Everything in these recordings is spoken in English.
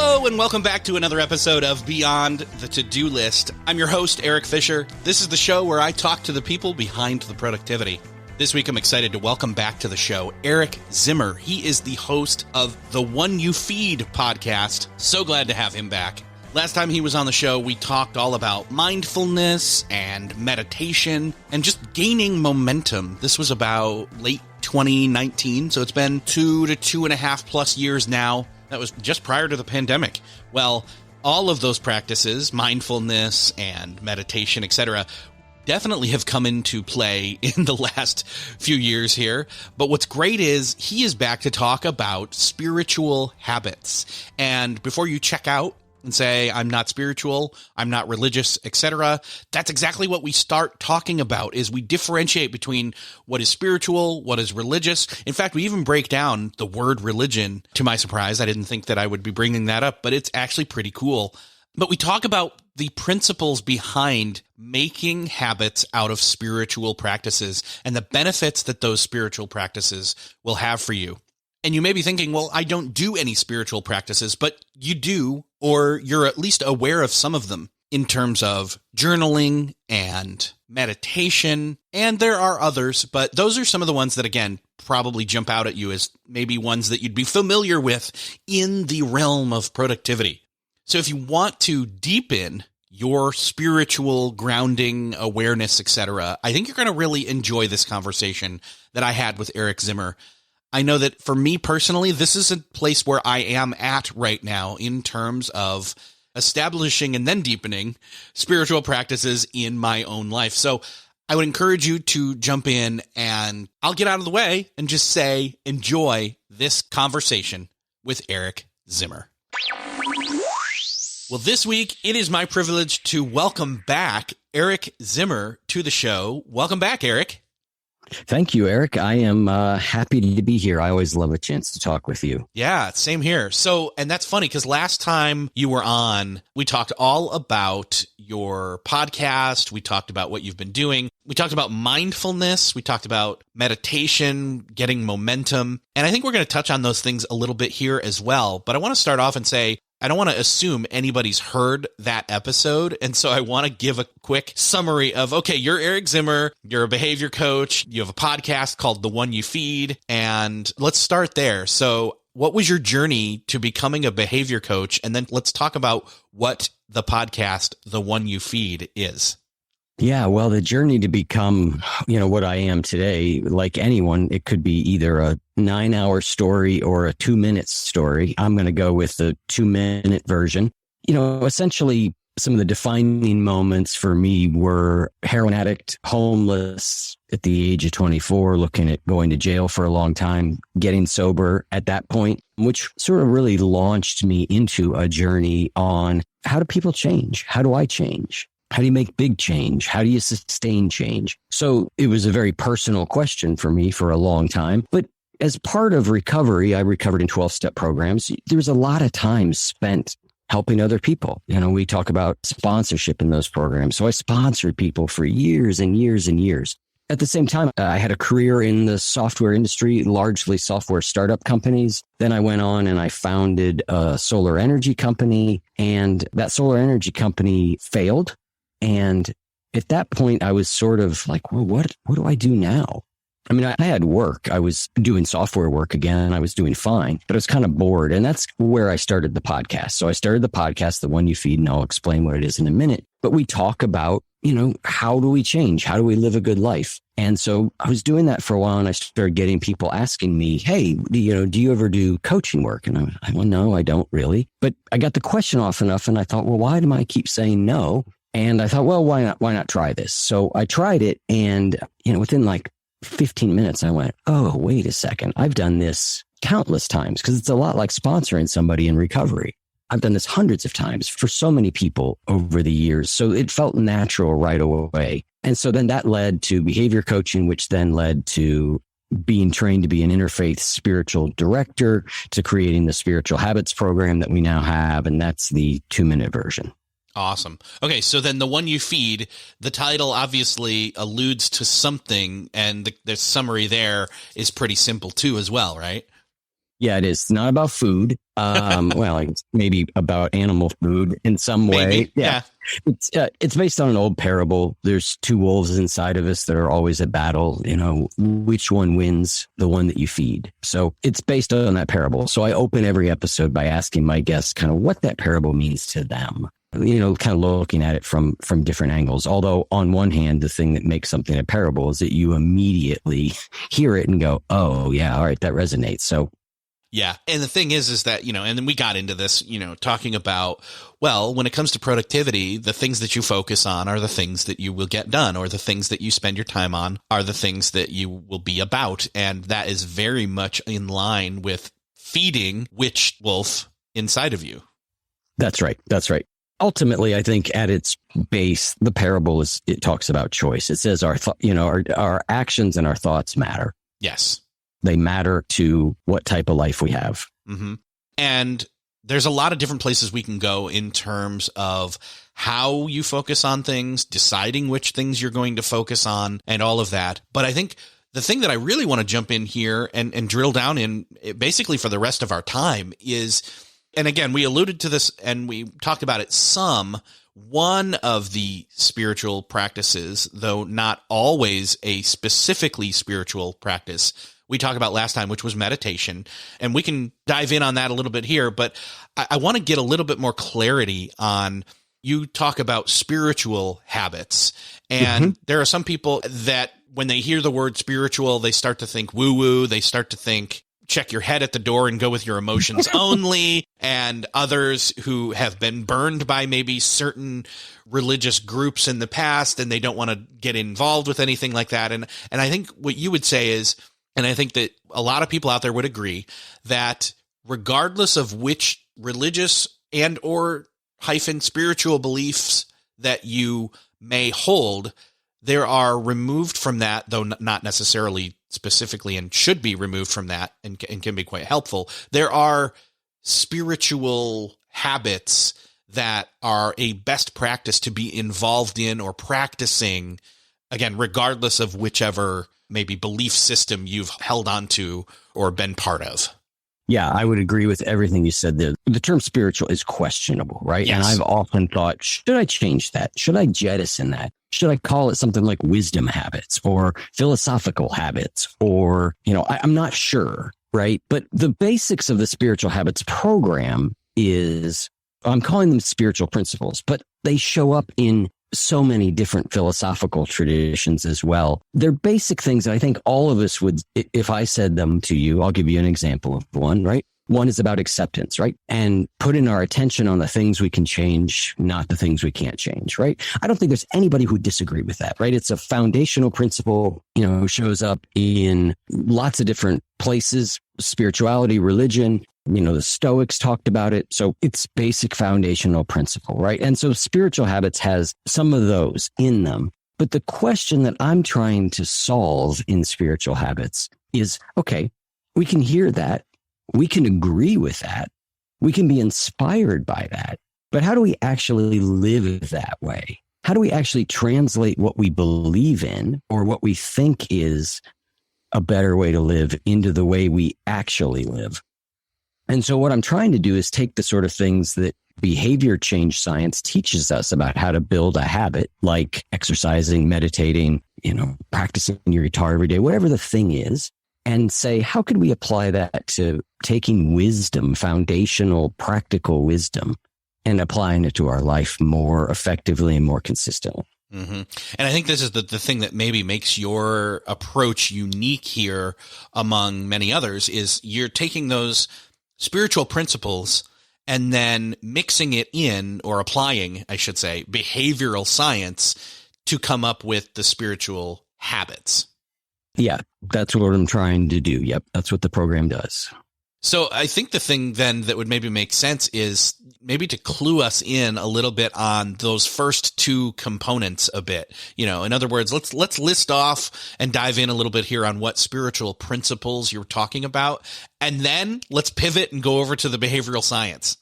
Hello and welcome back to another episode of Beyond the To-Do List. I'm your host, Eric Fisher. This is the show where I talk to the people behind the productivity. This week, I'm excited to welcome back to the show Eric Zimmer. He is the host of the One You Feed podcast. So glad to have him back. Last time he was on the show, we talked all about mindfulness and meditation and just gaining momentum. This was about late 2019, so it's been 2 to 2.5 plus years now. That was just prior to the pandemic. Well, all of those practices, mindfulness and meditation, etc., definitely have come into play in the last few years here. But what's great is he is back to talk about spiritual habits. And before you check out and say, I'm not spiritual, I'm not religious, etc., that's exactly what we start talking about, is we differentiate between what is spiritual, what is religious. In fact, we even break down the word religion. To my surprise, I didn't think that I would be bringing that up, but it's actually pretty cool. But we talk about the principles behind making habits out of spiritual practices and the benefits that those spiritual practices will have for you. And you may be thinking, well, I don't do any spiritual practices, but you do, or you're at least aware of some of them in terms of journaling and meditation. And there are others, but those are some of the ones that, again, probably jump out at you as maybe ones that you'd be familiar with in the realm of productivity. So if you want to deepen your spiritual grounding, awareness, etc., I think you're going to really enjoy this conversation that I had with Eric Zimmer. I know that for me personally, this is a place where I am at right now in terms of establishing and then deepening spiritual practices in my own life. So I would encourage you to jump in, and I'll get out of the way and just say, enjoy this conversation with Eric Zimmer. Well, this week, it is my privilege to welcome back Eric Zimmer to the show. Welcome back, Eric. Thank you, Eric. I am happy to be here. I always love a chance to talk with you. Yeah, same here. So, and that's funny because last time you were on, we talked all about your podcast. We talked about what you've been doing. We talked about mindfulness. We talked about meditation, getting momentum. And I think we're going to touch on those things a little bit here as well. But I want to start off and say, I don't want to assume anybody's heard that episode. And so I want to give a quick summary of, okay, you're Eric Zimmer, you're a behavior coach, you have a podcast called The One You Feed, and let's start there. So what was your journey to becoming a behavior coach? And then let's talk about what the podcast, The One You Feed, is. Yeah, well, the journey to become, what I am today, like anyone, it could be either a 9-hour story or a 2-minute story. I'm going to go with the 2-minute version. Essentially, some of the defining moments for me were heroin addict, homeless at the age of 24, looking at going to jail for a long time, getting sober at that point, which sort of really launched me into a journey on how do people change? How do I change? How do you make big change? How do you sustain change? So it was a very personal question for me for a long time. But as part of recovery, I recovered in 12-step programs. There was a lot of time spent helping other people. We talk about sponsorship in those programs. So I sponsored people for years and years and years. At the same time, I had a career in the software industry, largely software startup companies. Then I went on and I founded a solar energy company, and that solar energy company failed. And at that point, I was sort of like, well, what do I do now? I mean, I had work. I was doing software work again. I was doing fine, but I was kind of bored. And that's where I started the podcast. So I started the podcast, The One You Feed, and I'll explain what it is in a minute. But we talk about, how do we change? How do we live a good life? And so I was doing that for a while, and I started getting people asking me, hey, do you ever do coaching work? And I well, no, I don't really. But I got the question often enough, and I thought, well, why do I keep saying no? And I thought, well, why not try this? So I tried it, and, within like 15 minutes, I went, oh, wait a second. I've done this countless times, because it's a lot like sponsoring somebody in recovery. I've done this hundreds of times for so many people over the years. So it felt natural right away. And so then that led to behavior coaching, which then led to being trained to be an interfaith spiritual director, to creating the spiritual habits program that we now have. And that's the 2-minute version. Awesome. Okay, so then The One You Feed, the title obviously alludes to something, and the summary there is pretty simple too as well, right? Yeah, it is. It's not about food. Well, it's maybe about animal food in some way. Maybe. Yeah. It's based on an old parable. There's two wolves inside of us that are always at battle. You know, which one wins? The one that you feed. So it's based on that parable. So I open every episode by asking my guests kind of what that parable means to them. You know, kind of looking at it from different angles. Although on one hand, the thing that makes something a parable is that you immediately hear it and go, oh yeah, all right, that resonates. So yeah. And the thing is that, you know, and then we got into this, you know, talking about, well, when it comes to productivity, the things that you focus on are the things that you will get done, or the things that you spend your time on are the things that you will be about. And that is very much in line with feeding which wolf inside of you. That's right. That's right. Ultimately, I think at its base, the parable it talks about choice. It says our actions and our thoughts matter. Yes. They matter to what type of life we have. Mm-hmm. And there's a lot of different places we can go in terms of how you focus on things, deciding which things you're going to focus on, and all of that. But I think the thing that I really want to jump in here and drill down in basically for the rest of our time is, and again, we alluded to this and we talked about it some, one of the spiritual practices, though not always a specifically spiritual practice, we talked about last time, which was meditation. And we can dive in on that a little bit here, but I want to get a little bit more clarity on, you talk about spiritual habits. And there are some people that when they hear the word spiritual, they start to think woo-woo. They start to think, check your head at the door and go with your emotions only. And others who have been burned by maybe certain religious groups in the past, and they don't want to get involved with anything like that. And I think what you would say is, and I think that a lot of people out there would agree, that regardless of which religious and or spiritual beliefs that you may hold, there are removed from that, though not necessarily specifically, and should be removed from that and can be quite helpful. There are spiritual habits that are a best practice to be involved in or practicing, again, regardless of whichever maybe belief system you've held on to or been part of. Yeah, I would agree with everything you said there. The term spiritual is questionable, right? Yes. And I've often thought, should I change that? Should I jettison that? Should I call it something like wisdom habits or philosophical habits? Or, you know, I'm not sure, right? But the basics of the spiritual habits program is, I'm calling them spiritual principles, but they show up in so many different philosophical traditions as well. They're basic things that I think all of us would, if I said them to you, I'll give you an example of one, right? One is about acceptance, right? And putting our attention on the things we can change, not the things we can't change, right? I don't think there's anybody who would disagree with that, right? It's a foundational principle, you know, shows up in lots of different places, spirituality, religion. You know, the Stoics talked about it. So it's basic foundational principle, right? And so spiritual habits has some of those in them. But the question that I'm trying to solve in spiritual habits is, okay, we can hear that. We can agree with that. We can be inspired by that. But how do we actually live that way? How do we actually translate what we believe in or what we think is a better way to live into the way we actually live? And so what I'm trying to do is take the sort of things that behavior change science teaches us about how to build a habit, like exercising, meditating, you know, practicing your guitar every day, whatever the thing is, and say, how could we apply that to taking wisdom, foundational, practical wisdom, and applying it to our life more effectively and more consistently? Mm-hmm. And I think this is the thing that maybe makes your approach unique here among many others, is you're taking those spiritual principles and then mixing it in, or applying, I should say, behavioral science to come up with the spiritual habits. Yeah, that's what I'm trying to do. Yep, that's what the program does. So I think the thing then that would maybe make sense is maybe to clue us in a little bit on those first two components a bit. You know, in other words, let's list off and dive in a little bit here on what spiritual principles you're talking about. And then let's pivot and go over to the behavioral science.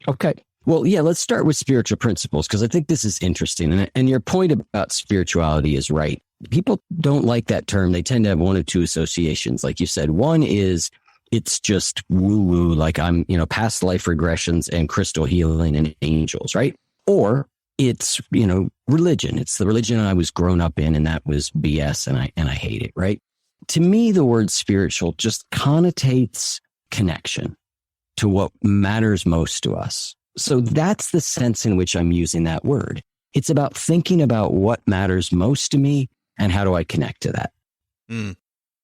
Okay. Well, yeah, let's start with spiritual principles, because I think this is interesting. And your point about spirituality is right. People don't like that term. They tend to have one of two associations. Like you said, one is it's just woo-woo, like I'm, past life regressions and crystal healing and angels, right? Or it's, religion. It's the religion I was grown up in, and that was BS, and I hate it, right? To me, the word spiritual just connotates connection to what matters most to us. So that's the sense in which I'm using that word. It's about thinking about what matters most to me and how do I connect to that. Mm.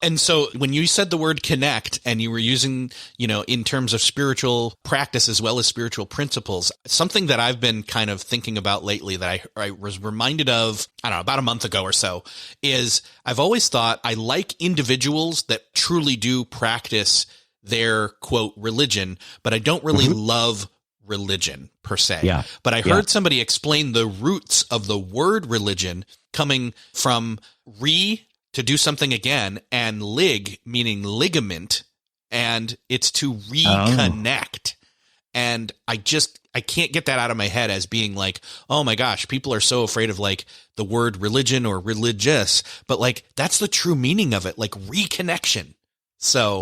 And so when you said the word connect and you were using, in terms of spiritual practice as well as spiritual principles, something that I've been kind of thinking about lately that I was reminded of, I don't know, about a month ago or so, is I've always thought I like individuals that truly do practice their, quote, religion, but I don't really love religion per se. Yeah. But I heard somebody explain the roots of the word religion coming from to do something again, and meaning ligament, and it's to reconnect. And I can't get that out of my head as being like, oh my gosh, people are so afraid of like the word religion or religious, but like that's the true meaning of it, like reconnection. So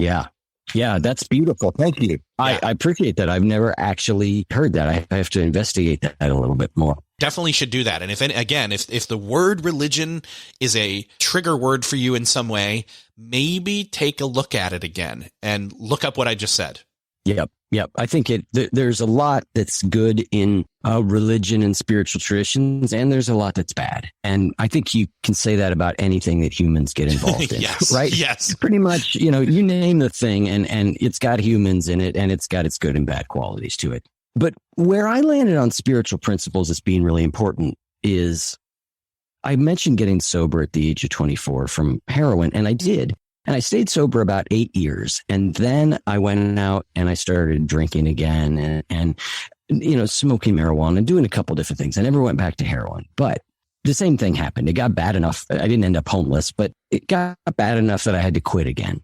yeah, that's beautiful. Thank you. Yeah. I appreciate that. I've never actually heard that. I have to investigate that a little bit more. Definitely should do that. And if the word religion is a trigger word for you in some way, maybe take a look at it again and look up what I just said. Yep. I think there's a lot that's good in religion and spiritual traditions, and there's a lot that's bad. And I think you can say that about anything that humans get involved in, yes, right? Yes. Pretty much, you name the thing and it's got humans in it, and it's got its good and bad qualities to it. But where I landed on spiritual principles as being really important is I mentioned getting sober at the age of 24 from heroin, and I did. And I stayed sober about 8 years. And then I went out and I started drinking again and smoking marijuana and doing a couple different things. I never went back to heroin, but the same thing happened. It got bad enough. I didn't end up homeless, but it got bad enough that I had to quit again.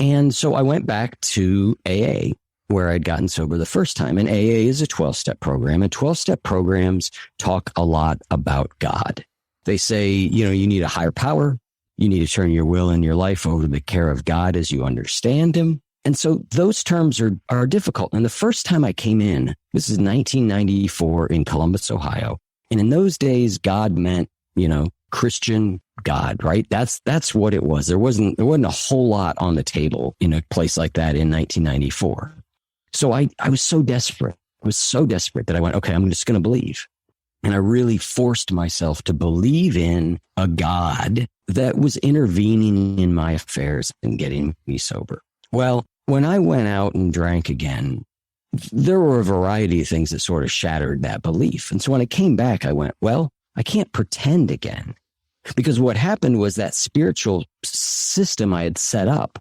And so I went back to AA, where I'd gotten sober the first time. And AA is a 12-step program, and 12-step programs talk a lot about God. They say, you need a higher power. You need to turn your will and your life over to the care of God as you understand him. And so those terms are difficult. And the first time I came in, this is 1994 in Columbus, Ohio. And in those days, God meant, Christian God, right? That's what it was. There wasn't a whole lot on the table in a place like that in 1994. So I was so desperate. I was so desperate that I went, okay, I'm just going to believe. And I really forced myself to believe in a God that was intervening in my affairs and getting me sober. Well, when I went out and drank again, there were a variety of things that sort of shattered that belief. And so when I came back, I went, well, I can't pretend again. Because what happened was that spiritual system I had set up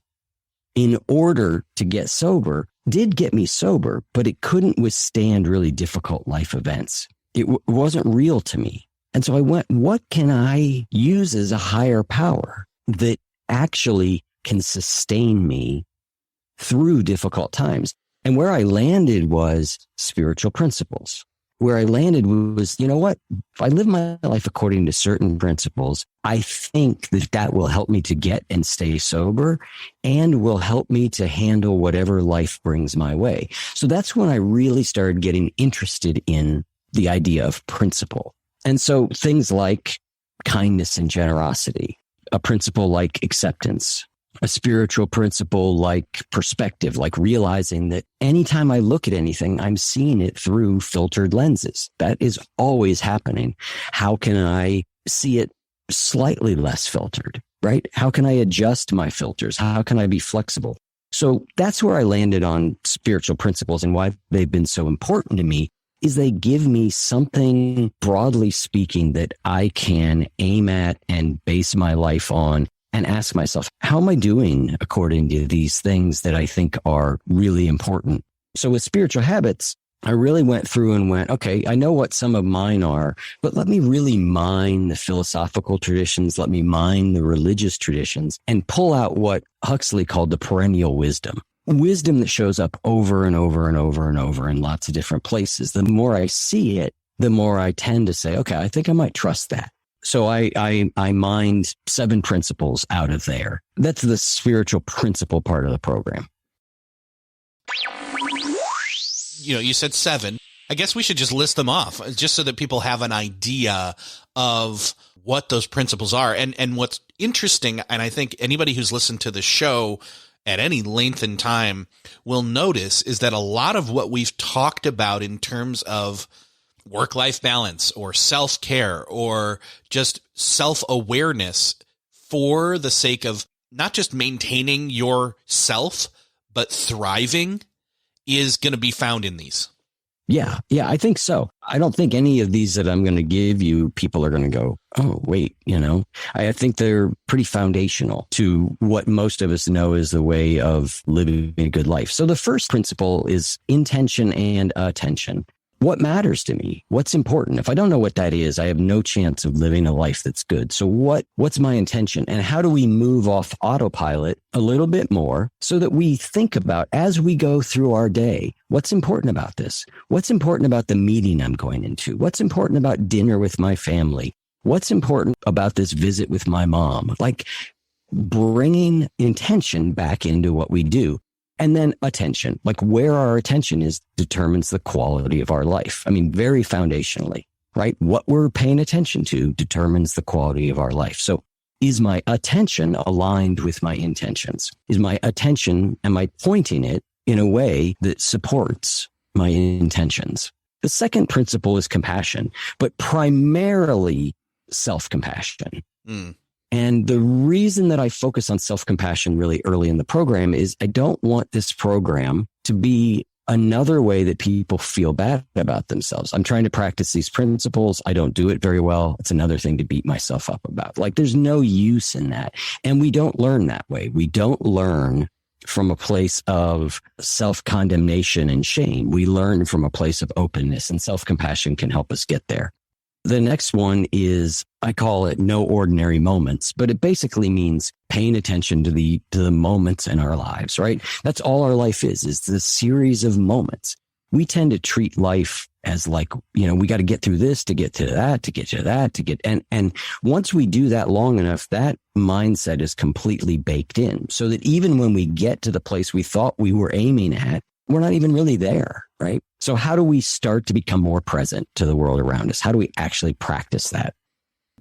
in order to get sober did get me sober, but it couldn't withstand really difficult life events. It wasn't real to me. And so I went, what can I use as a higher power that actually can sustain me through difficult times? And where I landed was spiritual principles. Where I landed was, you know what? If I live my life according to certain principles, I think that will help me to get and stay sober and will help me to handle whatever life brings my way. So that's when I really started getting interested in the idea of principle. And so things like kindness and generosity, a principle like acceptance, a spiritual principle like perspective, like realizing that anytime I look at anything, I'm seeing it through filtered lenses. That is always happening. How can I see it slightly less filtered, right? How can I adjust my filters? How can I be flexible? So that's where I landed on spiritual principles, and why they've been so important to me is they give me something, broadly speaking, that I can aim at and base my life on and ask myself, how am I doing according to these things that I think are really important? So with spiritual habits, I really went through and went, okay, I know what some of mine are, but let me really mine the philosophical traditions. Let me mine the religious traditions and pull out what Huxley called the perennial wisdom. Wisdom that shows up over and over and over and over in lots of different places. The more I see it, the more I tend to say, okay, I think I might trust that. So I mined 7 principles out of there. That's the spiritual principle part of the program. you said 7. I guess we should just list them off just so that people have an idea of what those principles are. And what's interesting, and I think anybody who's listened to the show at any length in time will notice, is that a lot of what we've talked about in terms of work-life balance or self-care or just self-awareness for the sake of not just maintaining yourself, but thriving is going to be found in these. Yeah, I think so. I don't think any of these that I'm going to give you, people are going to go, oh, wait, I think they're pretty foundational to what most of us know is the way of living a good life. So the first principle is intention and attention. What matters to me? What's important? If I don't know what that is, I have no chance of living a life that's good. So what's my intention? And how do we move off autopilot a little bit more so that we think about, as we go through our day, what's important about this? What's important about the meeting I'm going into? What's important about dinner with my family? What's important about this visit with my mom? Like bringing intention back into what we do. And then attention, like where our attention is determines the quality of our life. I mean, very foundationally, right? What we're paying attention to determines the quality of our life. So is my attention aligned with my intentions? Is my attention, am I pointing it in a way that supports my intentions? The second principle is compassion, but primarily self-compassion. And the reason that I focus on self-compassion really early in the program is I don't want this program to be another way that people feel bad about themselves. I'm trying to practice these principles. I don't do it very well. It's another thing to beat myself up about. Like there's no use in that. And we don't learn that way. We don't learn from a place of self-condemnation and shame. We learn from a place of openness, and self-compassion can help us get there. The next one is, I call it no ordinary moments, but it basically means paying attention to the moments in our lives, right? That's all our life is the series of moments. We tend to treat life as like, we got to get through this to get to that, to get to that, and once we do that long enough, that mindset is completely baked in so that even when we get to the place we thought we were aiming at, we're not even really there, right? So how do we start to become more present to the world around us? How do we actually practice that?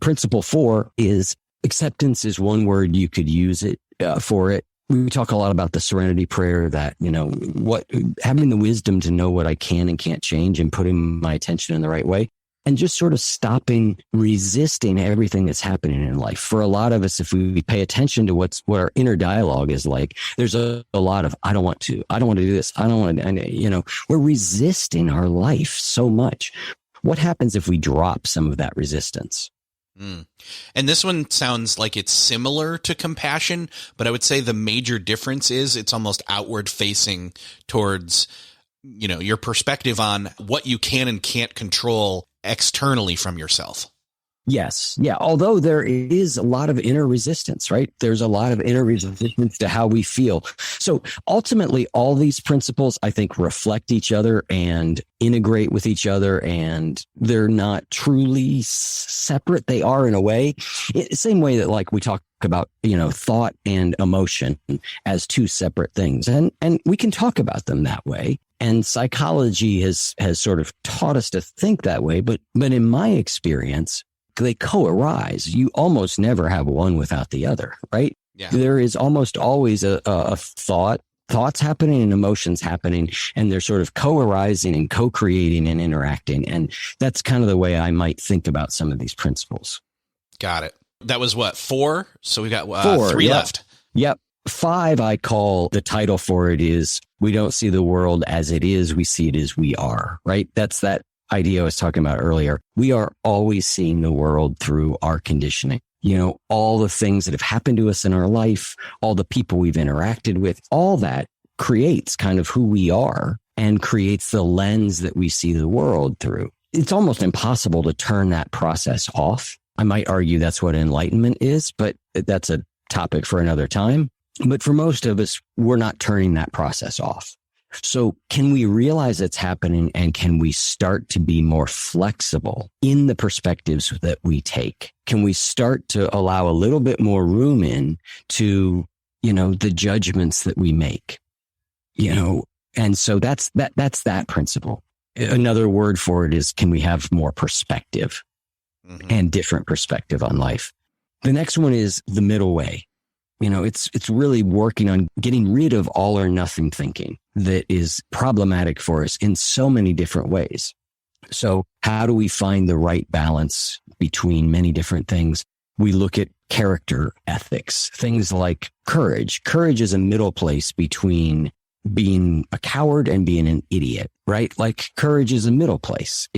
Principle 4 is acceptance is one word you could use it for it. We talk a lot about the serenity prayer that, having the wisdom to know what I can and can't change and putting my attention in the right way. And just sort of stopping resisting everything that's happening in life. For a lot of us, if we pay attention to what our inner dialogue is like, there's a lot of, I don't want to do this. I don't want to, we're resisting our life so much. What happens if we drop some of that resistance? And this one sounds like it's similar to compassion, but I would say the major difference is it's almost outward facing towards, your perspective on what you can and can't control externally from yourself. Yes. Yeah. Although there is a lot of inner resistance, right? There's a lot of inner resistance to how we feel. So ultimately, all these principles, I think, reflect each other and integrate with each other, and they're not truly separate. They are in a way, same way that like we talk about, thought and emotion as two separate things. And we can talk about them that way. And psychology has sort of taught us to think that way. But in my experience, they co-arise. You almost never have one without the other, right? Yeah. There is almost always a thoughts happening and emotions happening, and they're sort of co-arising and co-creating and interacting. And that's kind of the way I might think about some of these principles. Got it. That was what, 4? So we got 3 yep. left. Yep. 5, I call the title for it is, we don't see the world as it is, we see it as we are, right? That's that idea I was talking about earlier. We are always seeing the world through our conditioning. All the things that have happened to us in our life, all the people we've interacted with, all that creates kind of who we are and creates the lens that we see the world through. It's almost impossible to turn that process off. I might argue that's what enlightenment is, but that's a topic for another time. But for most of us, we're not turning that process off. So can we realize it's happening, and can we start to be more flexible in the perspectives that we take? Can we start to allow a little bit more room in to, the judgments that we make? And so that's that principle. Another word for it is, can we have more perspective and different perspective on life? The next one is the middle way. It's really working on getting rid of all or nothing thinking that is problematic for us in so many different ways. So how do we find the right balance between many different things? We look at character ethics, things like courage. Courage is a middle place between being a coward and being an idiot, right? Like courage is a middle place.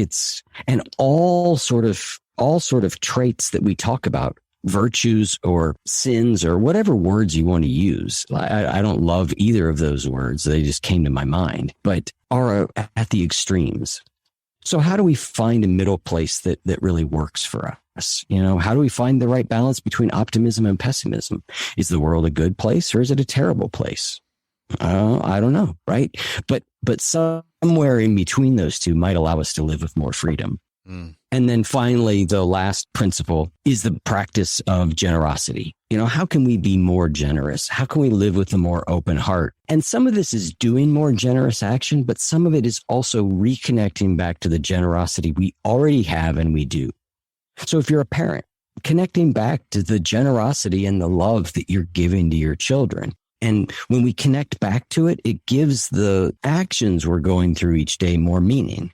And all sort of traits that we talk about, virtues or sins or whatever words you want to use. I don't love either of those words. They just came to my mind, but are at the extremes. So how do we find a middle place that really works for us? How do we find the right balance between optimism and pessimism? Is the world a good place or is it a terrible place? I don't know, right? But somewhere in between those two might allow us to live with more freedom. And then finally, the last principle is the practice of generosity. How can we be more generous? How can we live with a more open heart? And some of this is doing more generous action, but some of it is also reconnecting back to the generosity we already have and we do. So if you're a parent, connecting back to the generosity and the love that you're giving to your children. And when we connect back to it, it gives the actions we're going through each day more meaning.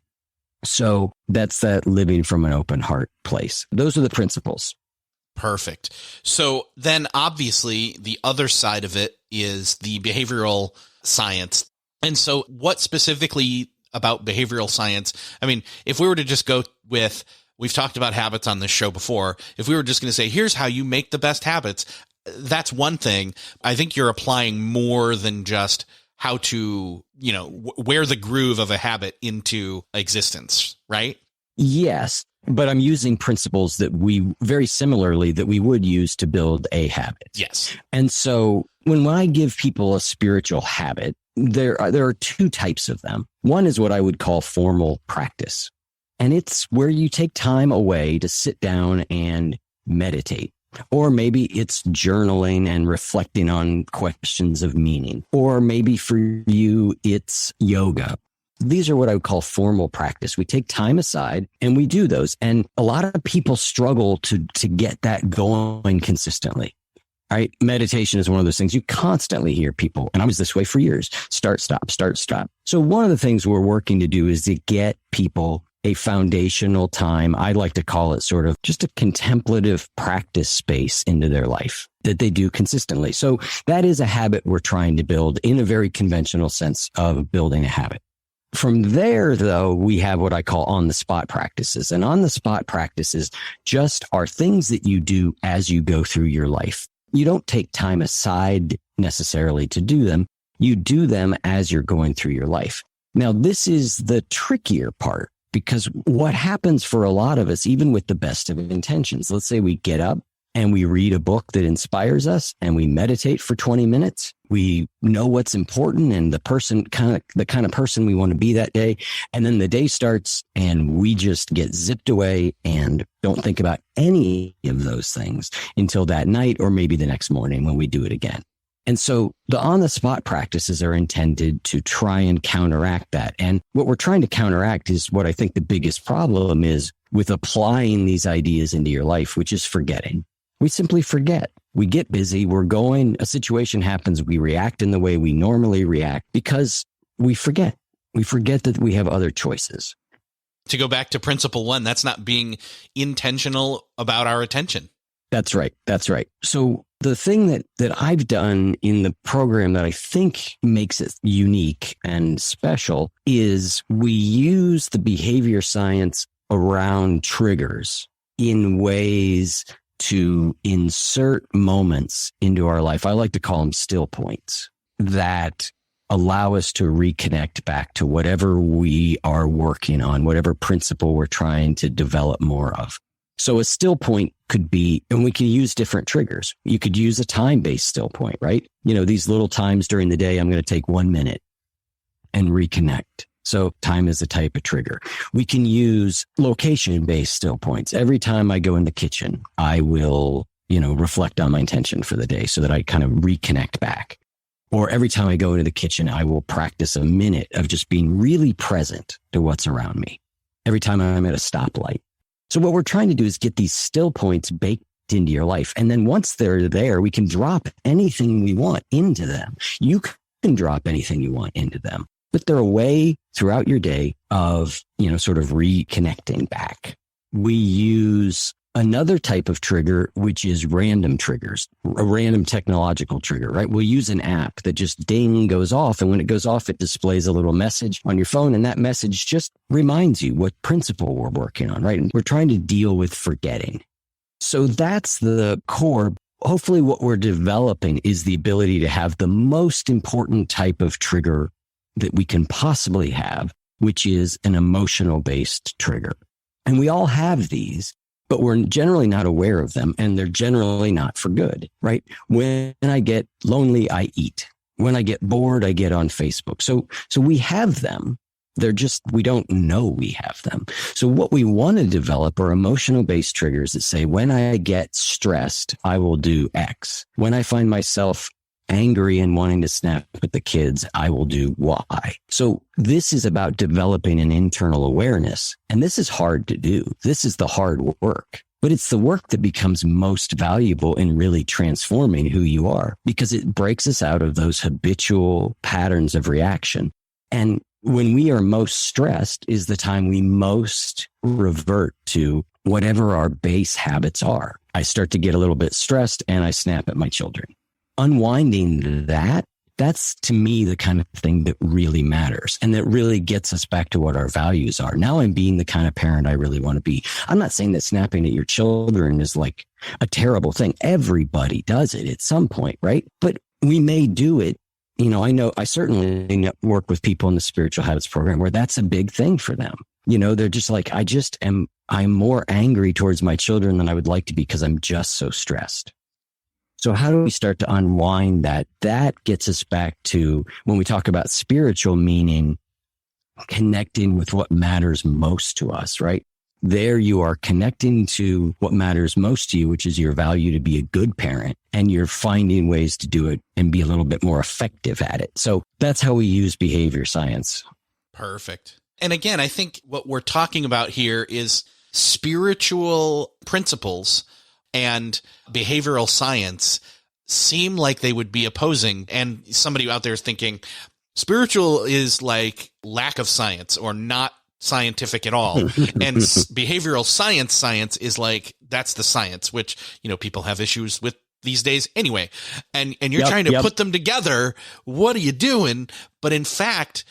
So that's that living from an open heart place. Those are the principles. Perfect. So then obviously the other side of it is the behavioral science. And so what specifically about behavioral science? I mean, if we were to just go with, we've talked about habits on this show before. If we were just going to say, here's how you make the best habits, that's one thing. I think you're applying more than just how to, wear the groove of a habit into existence, right? Yes, but I'm using principles that we would use to build a habit. Yes. And so when I give people a spiritual habit, there are two types of them. One is what I would call formal practice. And it's where you take time away to sit down and meditate. Or maybe it's journaling and reflecting on questions of meaning. Or maybe for you, it's yoga. These are what I would call formal practice. We take time aside and we do those. And a lot of people struggle to get that going consistently. Right? Meditation is one of those things you constantly hear people, and I was this way for years, start, stop, start, stop. So one of the things we're working to do is to get people a foundational time. I like to call it sort of just a contemplative practice space into their life that they do consistently. So that is a habit we're trying to build in a very conventional sense of building a habit. From there, though, we have what I call on-the-spot practices. And on-the-spot practices just are things that you do as you go through your life. You don't take time aside necessarily to do them. You do them as you're going through your life. Now, this is the trickier part. Because what happens for a lot of us, even with the best of intentions, let's say we get up and we read a book that inspires us and we meditate for 20 minutes. We know what's important and the kind of person we want to be that day. And then the day starts and we just get zipped away and don't think about any of those things until that night or maybe the next morning when we do it again. And so the on-the-spot practices are intended to try and counteract that. And what we're trying to counteract is what I think the biggest problem is with applying these ideas into your life, which is forgetting. We simply forget. We get busy. We're going, a situation happens. We react in the way we normally react because we forget. We forget that we have other choices. To go back to principle one, that's not being intentional about our attention. That's right. That's right. So the thing that I've done in the program that I think makes it unique and special is we use the behavior science around triggers in ways to insert moments into our life. I like to call them still points that allow us to reconnect back to whatever we are working on, whatever principle we're trying to develop more of. So a still point could be, and we can use different triggers. You could use a time-based still point, right? These little times during the day, I'm going to take 1 minute and reconnect. So time is a type of trigger. We can use location-based still points. Every time I go in the kitchen, I will, reflect on my intention for the day so that I kind of reconnect back. Or every time I go into the kitchen, I will practice a minute of just being really present to what's around me. Every time I'm at a stoplight. So what we're trying to do is get these still points baked into your life. And then once they're there, we can drop anything we want into them. You can drop anything you want into them, but they're a way throughout your day of, sort of reconnecting back. We use another type of trigger, which is random triggers, a random technological trigger, right? We'll use an app that just ding goes off. And when it goes off, it displays a little message on your phone. And that message just reminds you what principle we're working on, right? And we're trying to deal with forgetting. So that's the core. Hopefully what we're developing is the ability to have the most important type of trigger that we can possibly have, which is an emotional based trigger. And we all have these, but we're generally not aware of them, and they're generally not for good, right? When I get lonely, I eat. When I get bored, I get on Facebook. So we have them. They're just, we don't know we have them. So what we want to develop are emotional based triggers that say, when I get stressed, I will do X. When I find myself angry and wanting to snap at the kids, I will do Y. So this is about developing an internal awareness. And this is hard to do. This is the hard work, but it's the work that becomes most valuable in really transforming who you are, because it breaks us out of those habitual patterns of reaction. And when we are most stressed is the time we most revert to whatever our base habits are. I start to get a little bit stressed and I snap at my children. Unwinding that's to me the kind of thing that really matters and that really gets us back to what our values are. Now I'm being the kind of parent I really want to be. I'm not saying that snapping at your children is like a terrible thing. Everybody does it at some point, right? But we may do it. I certainly work with people in the spiritual habits program where that's a big thing for them. They're just like, I'm more angry towards my children than I would like to be because I'm just so stressed. So how do we start to unwind that? That gets us back to when we talk about spiritual meaning, connecting with what matters most to us, right? There you are connecting to what matters most to you, which is your value to be a good parent, and you're finding ways to do it and be a little bit more effective at it. So that's how we use behavior science. Perfect. And again, I think what we're talking about here is spiritual principles and behavioral science seem like they would be opposing. And somebody out there is thinking spiritual is like lack of science or not scientific at all. And behavioral science is like, that's the science, which, people have issues with these days anyway. And you're trying to put them together. What are you doing? But in fact,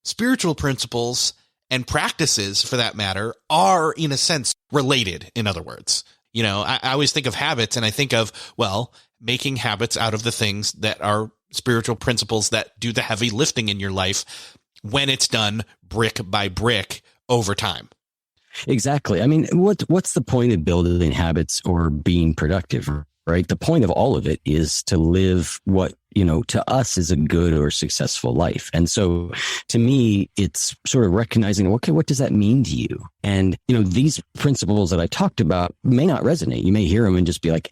spiritual principles and practices for that matter are in a sense related. In other words, I always think of habits and I think of, making habits out of the things that are spiritual principles that do the heavy lifting in your life when it's done brick by brick over time. Exactly. I mean, what's the point of building habits or being productive, right? The point of all of it is to live what, to us is a good or successful life. And so to me, it's sort of recognizing, okay, what does that mean to you? And, these principles that I talked about may not resonate. You may hear them and just be like,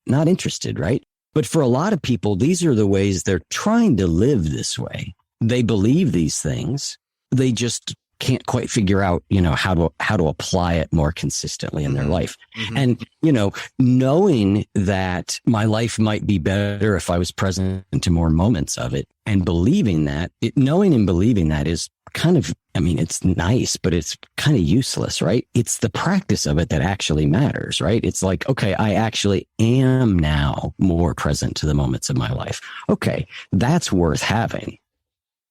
not interested, right? But for a lot of people, these are the ways they're trying to live this way. They believe these things. They just can't quite figure out, how to apply it more consistently in their life. Mm-hmm. And, knowing that my life might be better if I was present to more moments of it and believing that, knowing and believing that is kind of, it's nice, but it's kind of useless, right? It's the practice of it that actually matters, right? It's like, okay, I actually am now more present to the moments of my life. Okay, that's worth having.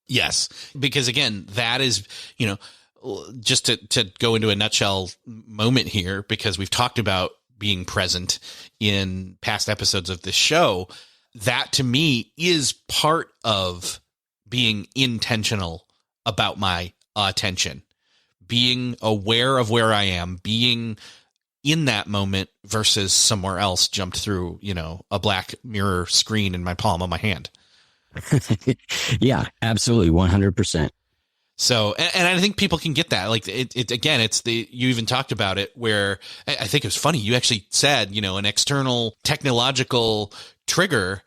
Yes, because again, that is, just to go into a nutshell moment here, because we've talked about being present in past episodes of this show, that to me is part of being intentional about my attention, being aware of where I am, being in that moment versus somewhere else jumped through, a black mirror screen in my palm of my hand. Yeah, absolutely. 100%. So, and I think people can get that. Like again, you even talked about it where I think it was funny. You actually said, an external technological trigger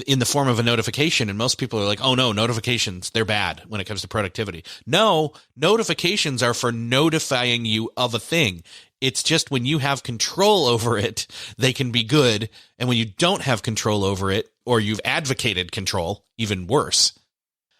in the form of a notification. And most people are like, oh no, notifications, they're bad when it comes to productivity. No, notifications are for notifying you of a thing. It's just when you have control over it, they can be good. And when you don't have control over it, or you've advocated control, even worse.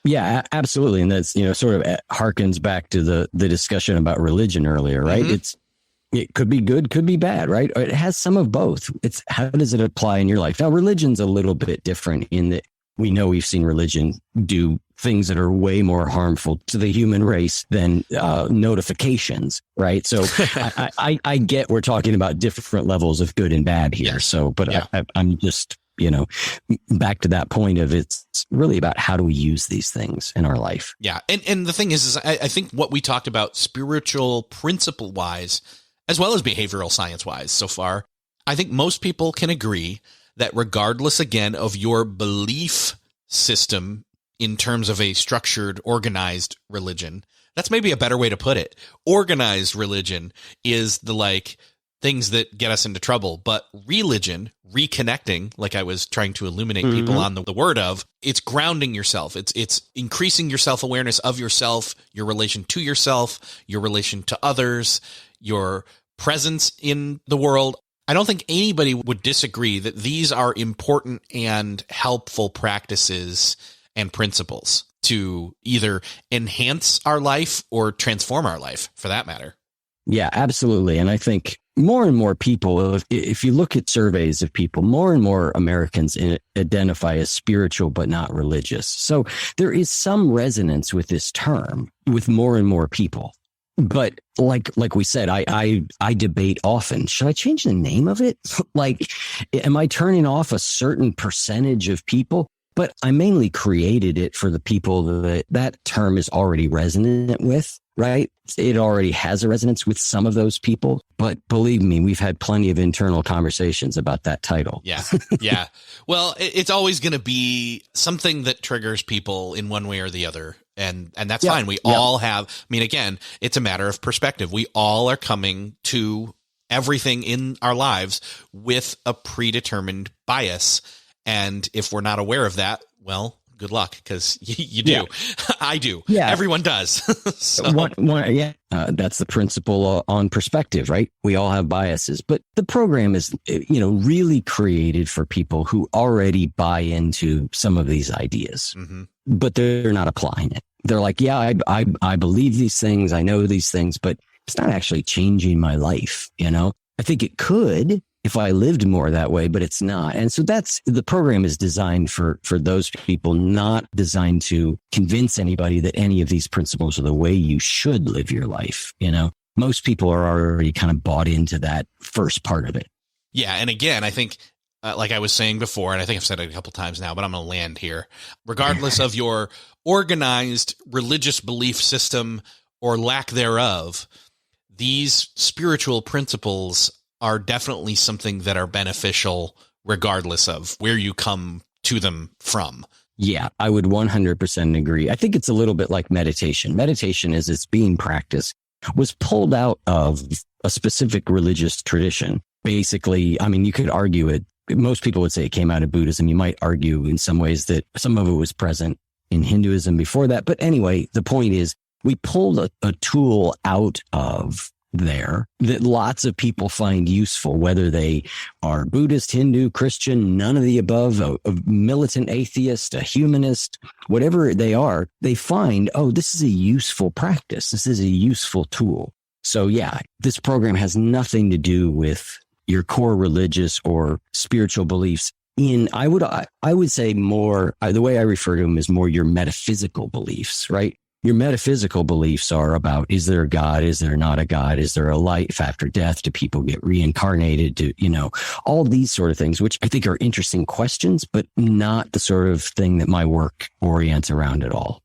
Yeah, absolutely. And that's, sort of harkens back to the discussion about religion earlier, right? Mm-hmm. It could be good, could be bad, right? It has some of both. It's how does it apply in your life? Now, religion's a little bit different in that we know we've seen religion do things that are way more harmful to the human race than notifications, right? So I get we're talking about different levels of good and bad here. Yes. So, but yeah. I'm just, back to that point of it's really about how do we use these things in our life? Yeah. And the thing is I think what we talked about spiritual principle wise, as well as behavioral science wise so far, I think most people can agree that regardless, again, of your belief system in terms of a structured, organized religion, that's maybe a better way to put it. Organized religion is the things that get us into trouble, but religion, reconnecting, like I was trying to illuminate people on the word of, it's grounding yourself. It's increasing your self-awareness of yourself, your relation to yourself, your relation to others, your presence in the world. I don't think anybody would disagree that these are important and helpful practices and principles to either enhance our life or transform our life, for that matter. Yeah, absolutely. And I think more and more people, if you look at surveys of people, more and more Americans identify as spiritual but not religious. So there is some resonance with this term with more and more people. But like we said, I debate often, should I change the name of it? Am I turning off a certain percentage of people? But I mainly created it for the people that term is already resonant with, right? It already has a resonance with some of those people. But believe me, we've had plenty of internal conversations about that title. Yeah. Yeah. Well, it's always going to be something that triggers people in one way or the other. And that's fine. We all have, again, it's a matter of perspective. We all are coming to everything in our lives with a predetermined bias. And if we're not aware of that, well, good luck, because you do. Yeah. I do. Yeah. Everyone does. So. That's the principle on perspective, right? We all have biases, but the program is, really created for people who already buy into some of these ideas, but they're not applying it. They're like, yeah, I believe these things. I know these things, but it's not actually changing my life. I think it could if I lived more that way, but it's not. And so the program is designed for those people, not designed to convince anybody that any of these principles are the way you should live your life. Most people are already kind of bought into that first part of it. Yeah. And again, I think, like I was saying before, and I think I've said it a couple times now, but I'm going to land here. Regardless of your organized religious belief system or lack thereof, these spiritual principles are definitely something that are beneficial regardless of where you come to them from. Yeah, I would 100% agree. I think it's a little bit like meditation. Meditation, as it's being practiced, was pulled out of a specific religious tradition. Basically, you could argue it. Most people would say it came out of Buddhism. You might argue in some ways that some of it was present in Hinduism before that. But anyway, the point is we pulled a tool out of there that lots of people find useful, whether they are Buddhist, Hindu, Christian, none of the above, a militant atheist, a humanist, whatever they are, they find, this is a useful practice. This is a useful tool. So yeah, this program has nothing to do with your core religious or spiritual beliefs. I would say more, the way I refer to them is more your metaphysical beliefs, right? Your metaphysical beliefs are about, is there a God? Is there not a God? Is there a life after death? Do people get reincarnated? All these sort of things, which I think are interesting questions, but not the sort of thing that my work orients around at all.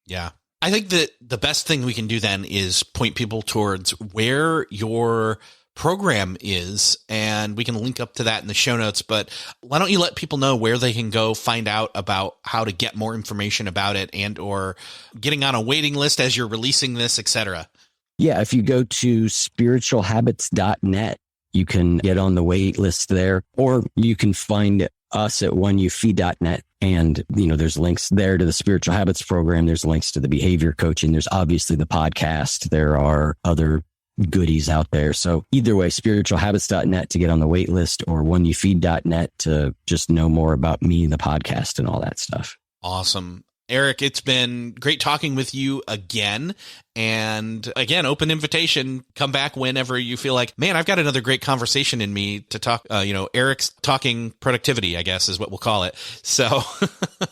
Yeah. I think that the best thing we can do then is point people towards where your program is, and we can link up to that in the show notes. But why don't you let people know where they can go find out about how to get more information about it, and or getting on a waiting list as you're releasing this, etc. Yeah, if you go to spiritualhabits.net, you can get on the wait list there, or you can find us at oneufeed.net. And, there's links there to the spiritual habits program. There's links to the behavior coaching. There's obviously the podcast. There are other goodies out there. So either way, spiritualhabits.net to get on the wait list, or oneufeed.net to just know more about me, the podcast, and all that stuff. Awesome. Eric, it's been great talking with you again. And again, open invitation. Come back whenever you feel like, man, I've got another great conversation in me to talk. Eric's talking productivity, I guess is what we'll call it. So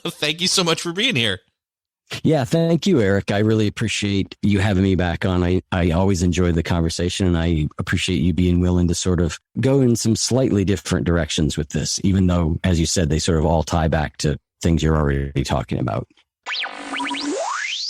thank you so much for being here. Yeah, thank you, Eric. I really appreciate you having me back on. I always enjoy the conversation, and I appreciate you being willing to sort of go in some slightly different directions with this, even though, as you said, they sort of all tie back to things you're already talking about.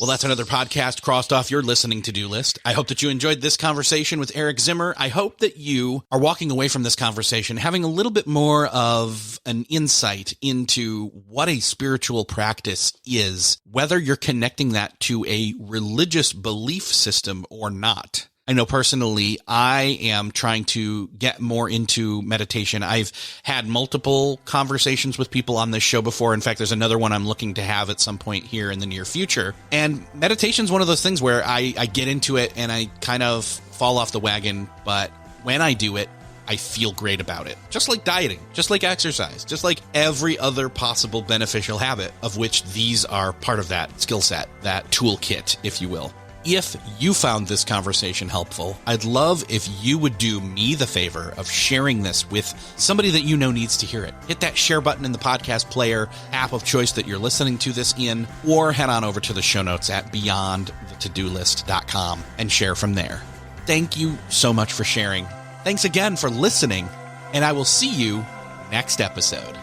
Well, that's another podcast crossed off your listening to-do list. I hope that you enjoyed this conversation with Eric Zimmer. I hope that you are walking away from this conversation having a little bit more of an insight into what a spiritual practice is, whether you're connecting that to a religious belief system or not. I know personally, I am trying to get more into meditation. I've had multiple conversations with people on this show before. In fact, there's another one I'm looking to have at some point here in the near future. And meditation is one of those things where I get into it and I kind of fall off the wagon. But when I do it, I feel great about it. Just like dieting, just like exercise, just like every other possible beneficial habit, of which these are part of that skill set, that toolkit, if you will. If you found this conversation helpful, I'd love if you would do me the favor of sharing this with somebody that you know needs to hear it. Hit that share button in the podcast player app of choice that you're listening to this in, or head on over to the show notes at beyondthetodolist.com and share from there. Thank you so much for sharing. Thanks again for listening, and I will see you next episode.